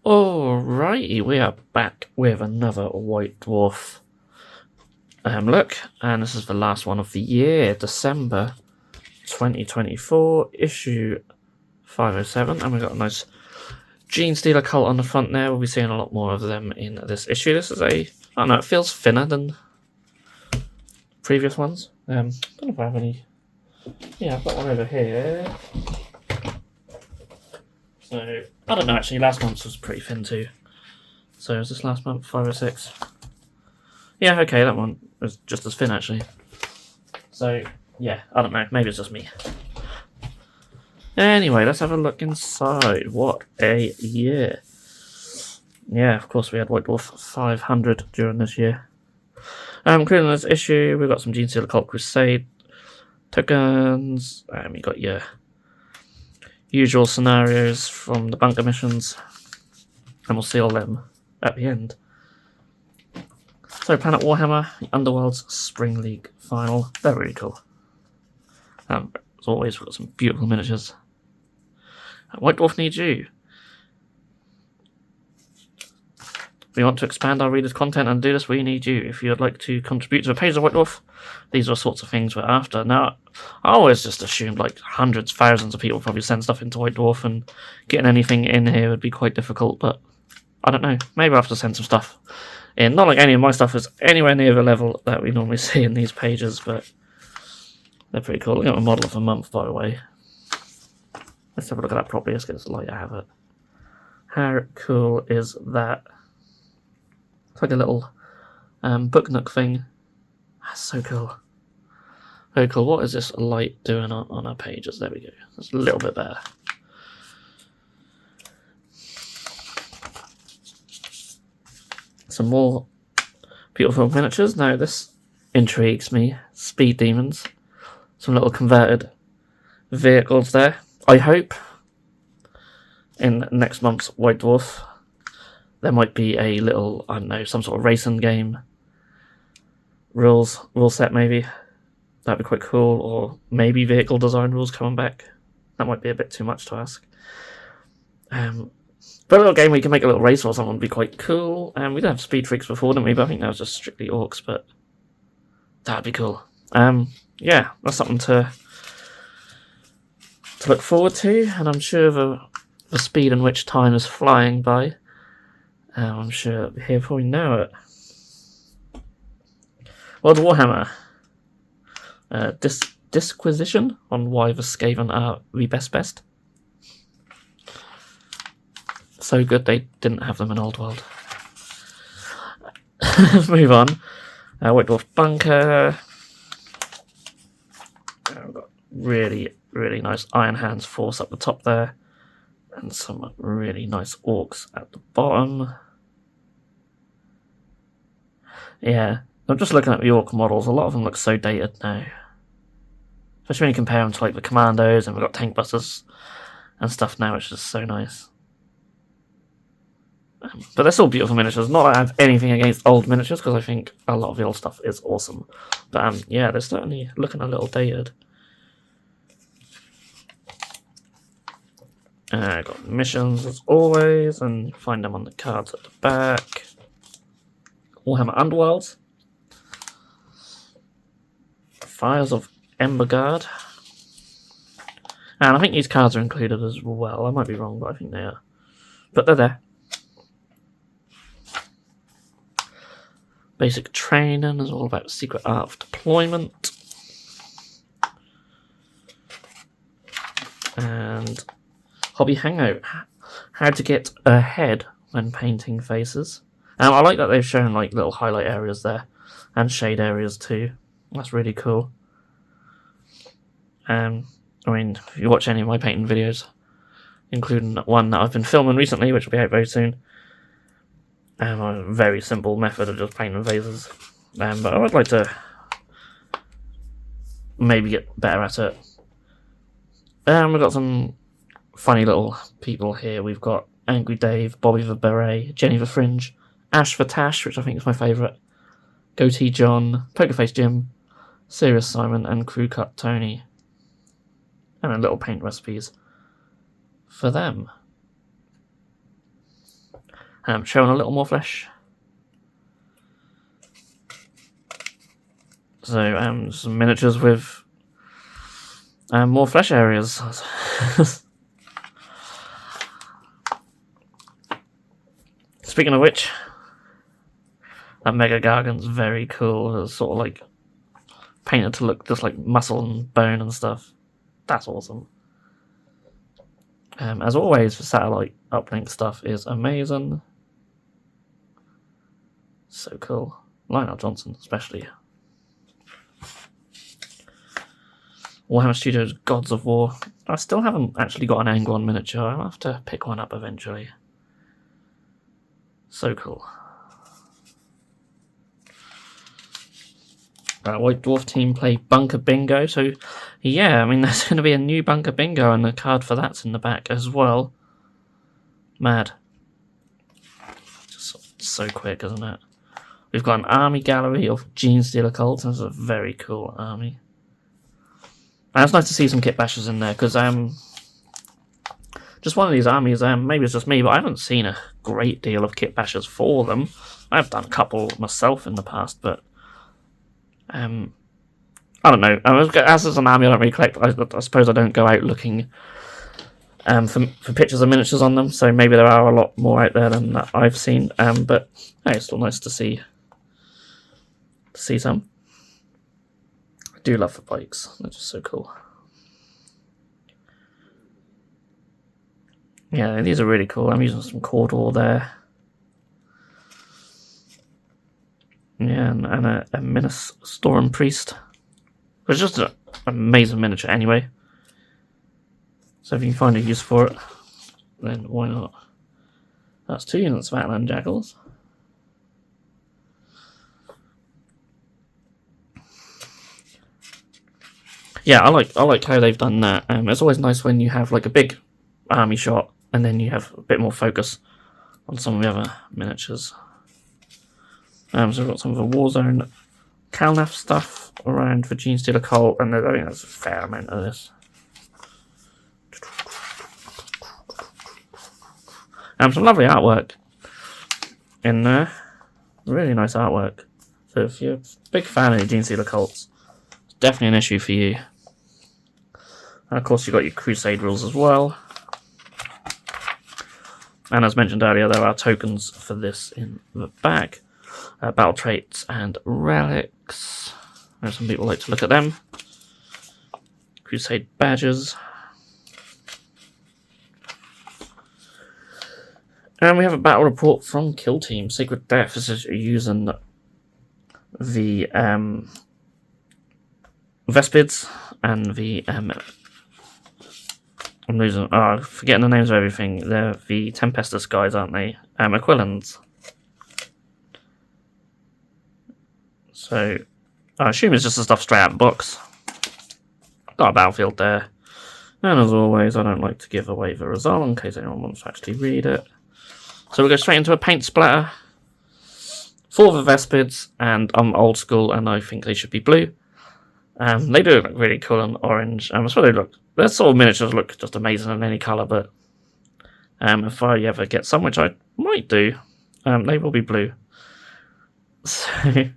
Alrighty, we are back with another White Dwarf look, and this is the last one of the year, December 2024, issue 507, and we've got a nice Gene Stealer cult on the front there. We'll be seeing a lot more of them in this issue. This is I don't know, it feels thinner than previous ones. I don't know if I have any. Yeah, I've got one over here. So, I don't know actually, last month's was pretty thin too. So, is this last month 506? Yeah, okay, that one was just as thin actually. So, yeah, I don't know, maybe it's just me. Anyway, let's have a look inside. What a year. Yeah, of course we had White Dwarf 500 during this year. Including this issue, we've got some Gene Stealer Cult Crusade tokens. You got your usual scenarios from the bunker missions, and we'll see all them at the end. So, Planet Warhammer, Underworld's Spring League final. They're really cool. As always, we've got some beautiful miniatures. White Dwarf needs you. We want to expand our readers' content and do this, we need you. If you'd like to contribute to the page of White Dwarf, these are the sorts of things we're after. Now, I always just assumed like hundreds, thousands of people probably send stuff into White Dwarf, and getting anything in here would be quite difficult, but I don't know. Maybe I'll have to send some stuff in. Not like any of my stuff is anywhere near the level that we normally see in these pages, but they're pretty cool. Look at my model of the month, by the way. Let's have a look at that properly. Let's get this light out of it. How cool is that? It's like a little book nook thing. That's so cool. Very cool. What is this light doing on our pages? There we go. That's a little bit better. Some more beautiful miniatures. Now this intrigues me. Speed demons. Some little converted vehicles there. I hope in next month's White Dwarf there might be a little, I don't know, some sort of racing game rule set maybe. That'd be quite cool. Or maybe vehicle design rules coming back. That might be a bit too much to ask. But a little game where you can make a little race or something would be quite cool. We did have Speed Freaks before, didn't we? But I think that was just strictly orcs, but that'd be cool. Yeah, that's something to look forward to, and I'm sure the speed in which time is flying by, I'm sure it'll be here before we know it. World Warhammer. Disquisition on why the Skaven are the best. So good they didn't have them in Old World. Let's move on. White Dwarf Bunker. We've got really nice Iron Hands force up the top there, and some really nice orcs at the bottom. Yeah, I'm just looking at the orc models. A lot of them look so dated now, especially when you compare them to like the commandos, and we've got tank busters and stuff now, which is so nice. But they're still beautiful miniatures. Not that I have anything against old miniatures, because I think a lot of the old stuff is awesome. But yeah, they're certainly looking a little dated. Got missions as always, and find them on the cards at the back. Warhammer Underworld. Fires of Emberguard. And I think these cards are included as well. I might be wrong, but I think they are. But they're there. Basic training is all about secret art of deployment. And Hobby Hangout. How to get ahead when painting faces. I like that they've shown like little highlight areas there, and shade areas too. That's really cool. I mean, if you watch any of my painting videos, including one that I've been filming recently, which will be out very soon, a very simple method of just painting vases. But I would like to maybe get better at it. We've got some funny little people here. We've got Angry Dave, Bobby the Beret, Jenny the Fringe, Ash the Tash, which I think is my favourite, Goatee John, Pokerface Jim, Serious Simon, and Crew Cut Tony. And then little paint recipes for them. Showing a little more flesh. So some miniatures with more flesh areas. Speaking of which, that Mega Gargan's very cool. It's sort of like painted to look just like muscle and bone and stuff. That's awesome. As always, the satellite uplink stuff is amazing. So cool. Lionel Johnson, especially. Warhammer Studios Gods of War. I still haven't actually got an Angron miniature. I'll have to pick one up eventually. So cool. White Dwarf team play Bunker Bingo. So, yeah, I mean, there's going to be a new Bunker Bingo, and the card for that's in the back as well. Mad. Just so quick, isn't it? We've got an army gallery of Gene Stealer cults. That's a very cool army. And it's nice to see some kit bashers in there, because just one of these armies, maybe it's just me, but I haven't seen a great deal of kit bashers for them. I've done a couple myself in the past, but I don't know. As an army, I don't really collect. I suppose I don't go out looking for pictures of miniatures on them, so maybe there are a lot more out there than that I've seen. But hey, it's still nice to see some. I do love the bikes. They're just so cool. Yeah, these are really cool. I'm using some Cordor there. Yeah, and a Minas Storm Priest. It's just an amazing miniature anyway. So if you can find a use for it, then why not? That's 2 units of Atlan Jackals. Yeah, I like how they've done that. It's always nice when you have like a big army shot and then you have a bit more focus on some of the other miniatures. So we've got some of the Warzone Calnaf stuff around for Gene Stealer Cult, and I think that's a fair amount of this. Some lovely artwork in there. Really nice artwork. So if you're a big fan of Gene Stealer Cults, it's definitely an issue for you. And of course you've got your Crusade rules as well. And as mentioned earlier, there are tokens for this in the back. Battle traits and relics. Some people like to look at them. Crusade badges. And we have a battle report from Kill Team. Sacred Death. This is using the Vespids and the I'm losing. Oh, forgetting the names of everything. They're the Tempestus guys, aren't they? Aquilans. So I assume it's just the stuff straight out of the box. Got a battlefield there. And as always, I don't like to give away the result in case anyone wants to actually read it. So we go straight into a paint splatter for the Vespids, and I'm old school and I think they should be blue. They do look really cool in orange. I suppose their sort of miniatures look just amazing in any colour, but if I ever get some, which I might do, they will be blue. So,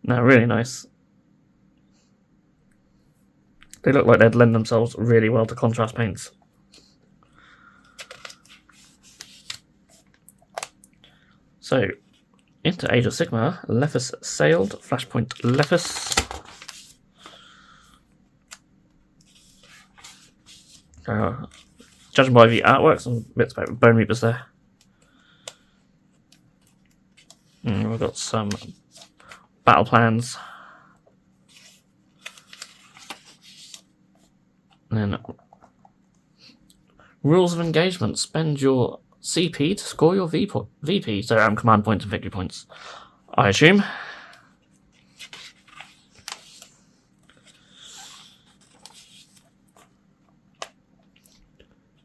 no, really nice. They look like they'd lend themselves really well to contrast paints. So, into Age of Sigmar, Lephus sailed, Flashpoint Lephus. Judging by the artwork, some bits about Bone Reapers there. And we've got some battle plans. And then rules of engagement. Spend your CP to score your VP, so command points and victory points, I assume.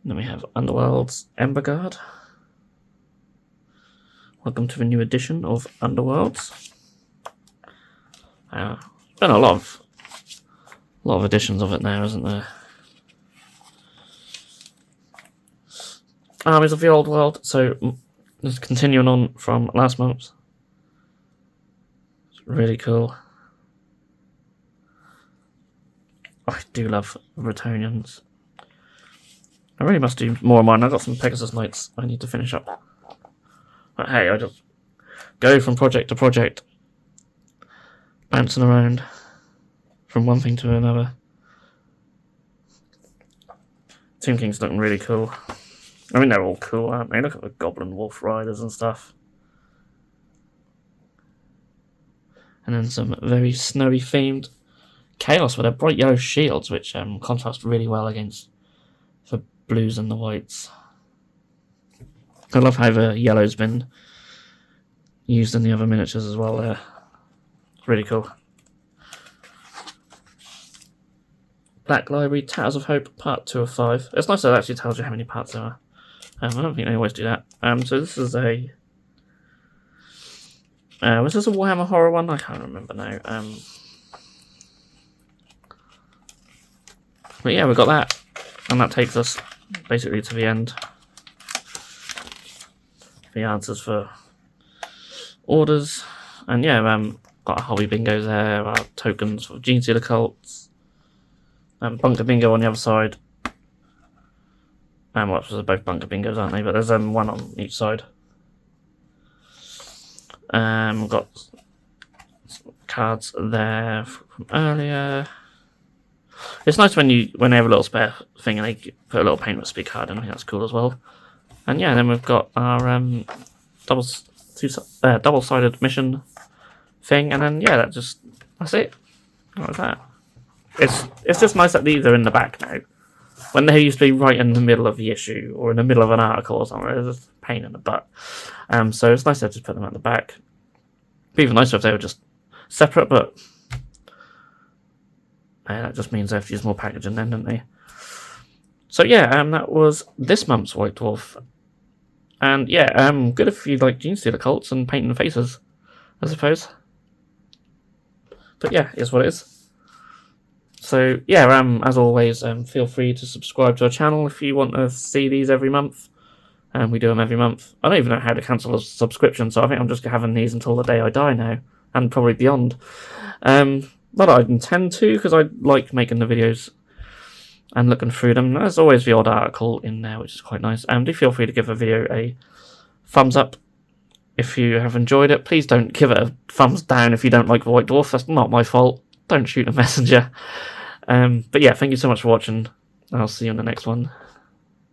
Then we have Underworld's Emberguard. Welcome to the new edition of Underworlds. There's been a lot of editions of it now, isn't there? Armies of the Old World. So just continuing on from last month. It's really cool. I do love Bretonians. I really must do more of mine. I've got some Pegasus Knights I need to finish up. But hey, I just go from project to project, bouncing around from one thing to another. Tomb King's looking really cool. I mean, they're all cool, aren't they? Look at the Goblin Wolf Riders and stuff. And then some very snowy themed Chaos with their bright yellow shields, which contrast really well against the blues and the whites. I love how the yellow's been used in the other miniatures as well there. It's really cool. Black Library, Towers of Hope, part 2 of 5. It's nice that it actually tells you how many parts there are. I don't think they always do that. So this is a... was this a Warhammer Horror one? I can't remember now. But yeah, we got that. And that takes us basically to the end. The answers for orders. And yeah, got a hobby bingo there, our tokens for Gene Stealer cults. Bunker bingo on the other side. Well, those are both bunker bingos, aren't they? But there's one on each side. We've got cards there from earlier. It's nice when they have a little spare thing and they put a little paint recipe card in. I think that's cool as well. And yeah, then we've got our double-sided mission thing, and then yeah, that's it. Like that. It's just nice that these are in the back now. When they used to be right in the middle of the issue or in the middle of an article or something, it's just a pain in the butt. So it's nice to just put them at the back. It'd be even nicer if they were just separate, but that just means they have to use more packaging then, don't they? So yeah, that was this month's White Dwarf. And yeah, good if you like Gene Stealer cults and painting faces, I suppose. But yeah, it's what it is. So yeah, as always, feel free to subscribe to our channel if you want to see these every month. We do them every month. I don't even know how to cancel a subscription, so I think I'm just having these until the day I die now, and probably beyond. But I intend to, because I like making the videos and looking through them. There's always the odd article in there, which is quite nice. Do feel free to give the video a thumbs up if you have enjoyed it. Please don't give it a thumbs down if you don't like the White Dwarf. That's not my fault. Don't shoot a messenger. But yeah, thank you so much for watching. I'll see you in the next one.